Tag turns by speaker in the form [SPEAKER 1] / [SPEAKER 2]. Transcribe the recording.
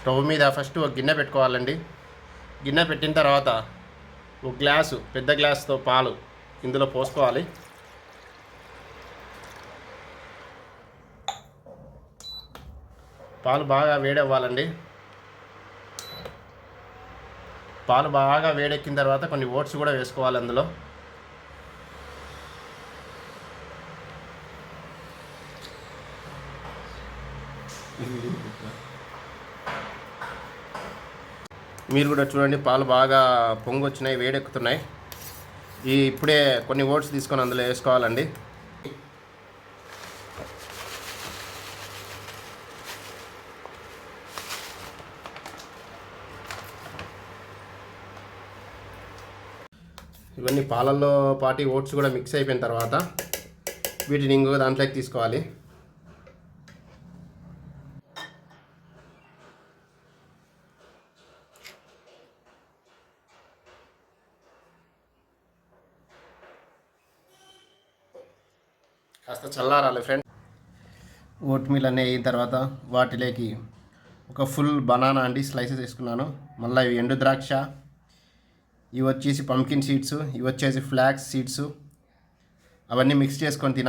[SPEAKER 1] Stove మీద first ఒక గిన్నె పెట్టుకోవాలండి. గిన్నె పెట్టిన తర్వాత ఒక గ్లాసు, పెద్ద గ్లాసుతో పాలు ఇందులో పోసుకోవాలి. పాలు బాగా వేడవ్వాలండి. పాలు బాగా వేడెక్కిన తర్వాత కొన్ని ఓట్స్ కూడా వేసుకోవాలి అందులో. మీరు కూడా చూడండి, పాలు బాగా పొంగు వచ్చినాయి, వేడెక్కుతున్నాయి. ఇప్పుడే కొన్ని ఓట్స్ తీసుకొని అందులో వేసుకోవాలండి. ఇవన్నీ పాలల్లో పాటి ఓట్స్ కూడా మిక్స్ అయిపోయిన తర్వాత వీటిని ఇంకొక దాంట్లోకి తీసుకోవాలి. కాస్త చల్లారాలి ఫ్రెండ్. ఓట్ మీల్ అన్నీ అయిన తర్వాత వాటిలోకి ఒక ఫుల్ బనానా అండి స్లైసెస్ వేసుకున్నాను. మళ్ళీ ఇవి ఎండు ద్రాక్ష, ఇవి వచ్చేసి పంకిన్ సీడ్స్, ఇవి వచ్చేసి ఫ్లాక్స్ సీడ్స్. అవన్నీ మిక్స్ చేసుకొని తినాలి.